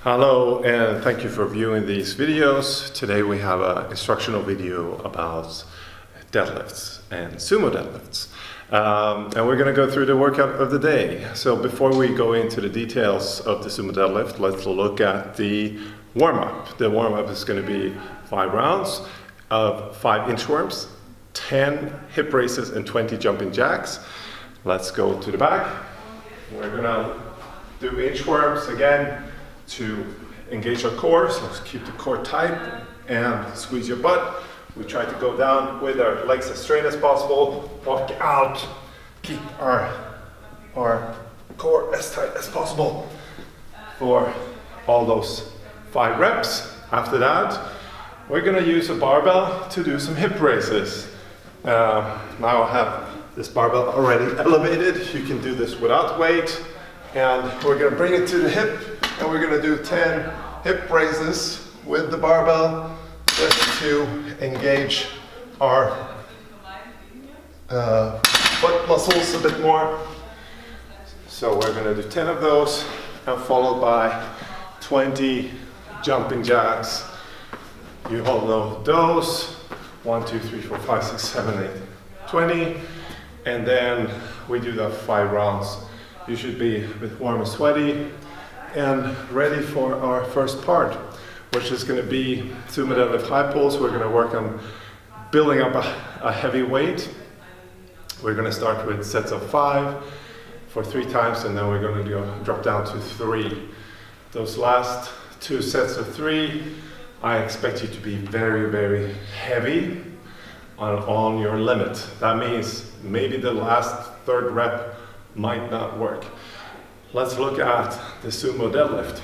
Hello and thank you for viewing these videos. Today we have an instructional video about deadlifts and sumo deadlifts. And we're going to go through the workout of the day. So before we go into the details of the sumo deadlift, let's look at the warm-up. The warm-up is going to be 5 rounds of 5 inchworms, 10 hip raises and 20 jumping jacks. Let's go to the back. We're going to do inchworms again to engage our core, so keep the core tight and squeeze your butt. We try to go down with our legs as straight as possible, walk out, keep our core as tight as possible for all those 5 reps. After that, we're going to use a barbell to do some hip raises. Now I have this barbell already elevated. You can do this without weight, and we're going to bring it to the hip. And we're going to do 10 hip raises with the barbell just to engage our butt muscles a bit more. So we're going to do 10 of those and followed by 20 jumping jacks. You all know those. 1, 2, 3, 4, 5, 6, 7, 8, 20. And then we do the 5 rounds. You should be a bit warm and sweaty and ready for our first part, which is going to be Sumo Deadlift high pulls. We're going to work on building up a heavy weight. We're going to start with sets of 5 for 3 times, and then we're going to drop down to 3. Those last 2 sets of 3, I expect you to be very, very heavy on your limit. That means maybe the last 3rd rep might not work. Let's look at the sumo deadlift.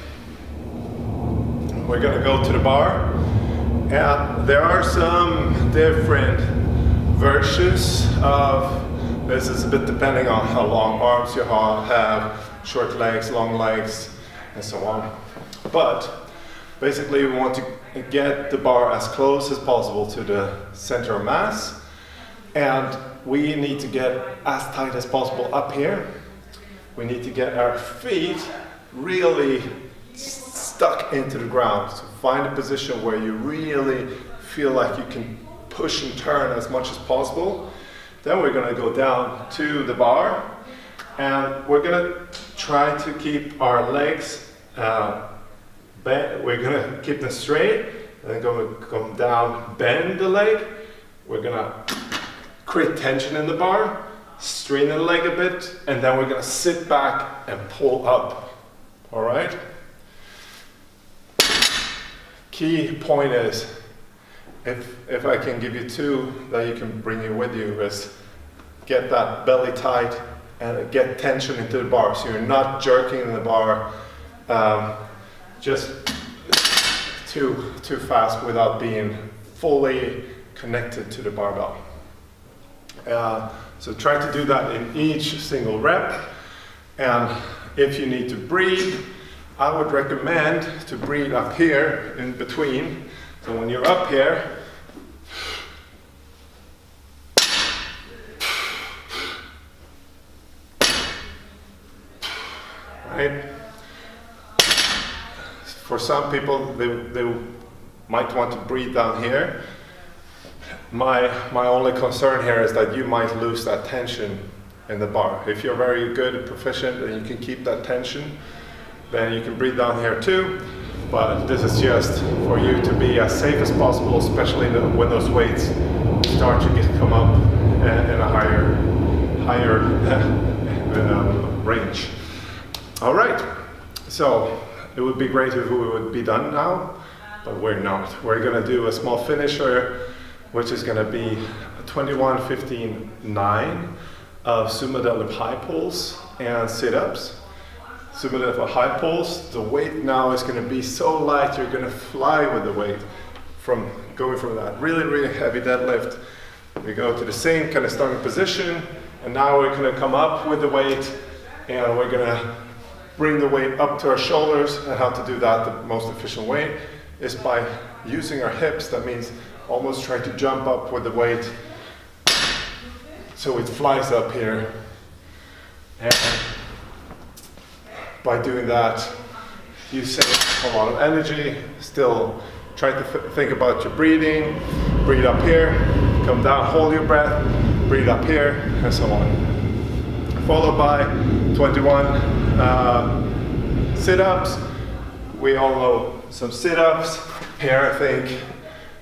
We're going to go to the bar, and there are some different versions of this. Is a bit depending on how long arms you have, short legs, long legs, and so on. But basically we want to get the bar as close as possible to the center of mass, and we need to get as tight as possible up here. We need to get our feet really stuck into the ground. So find a position where you really feel like you can push and turn as much as possible. Then we're going to go down to the bar, and we're going to try to keep our legs bent. We're going to keep them straight, and then going to come down, bend the leg. We're going to create tension in the bar, strain the leg a bit, and then we're going to sit back and pull up. All right? Key point is, if I can give you 2 that you can bring you with you, is get that belly tight and get tension into the bar, so you're not jerking in the bar just too fast without being fully connected to the barbell. So try to do that in each single rep. And if you need to breathe, I would recommend to breathe up here in between. So when you're up here, right? For some people, they might want to breathe down here. My only concern here is that you might lose that tension in the bar. If you're very good and proficient and you can keep that tension, then you can breathe down here too. But this is just for you to be as safe as possible, especially when those weights start to come up in a higher range. All right, so it would be great if we would be done now, but we're not. We're going to do a small finisher, which is going to be 21, 15, 9 of Sumo Deadlift high pulls and sit-ups. Sumo Deadlift high pulls, the weight now is going to be so light you're going to fly with the weight from going from that really, really heavy deadlift. We go to the same kind of starting position, and now we're going to come up with the weight, and we're going to bring the weight up to our shoulders. And how to do that the most efficient way is by using our hips. That means almost try to jump up with the weight so it flies up here. And by doing that, you save a lot of energy. Still try to think about your breathing. Breathe up here, come down, hold your breath, breathe up here, and so on. Followed by 21 sit-ups. We all know some sit-ups. Here, I think,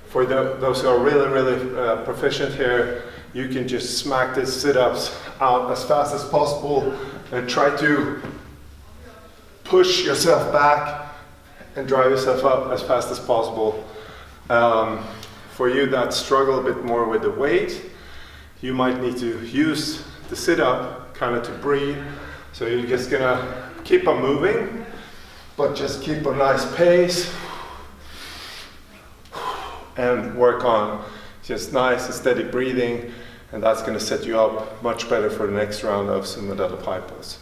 for those who are really proficient here, you can just smack these sit-ups out as fast as possible and try to push yourself back and drive yourself up as fast as possible. For you that struggle a bit more with the weight, you might need to use the sit-up kind of to breathe. So you're just gonna keep on moving, but just keep a nice pace and work on just nice and steady breathing, and that's gonna set you up much better for the next round of Sumo Deadlift high pulse.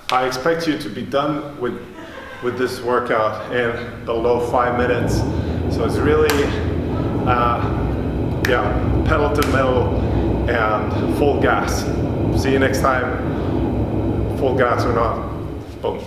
I expect you to be done with this workout in below 5 minutes. So it's really, pedal to metal and full gas. See you next time. Full gas or not. Boom.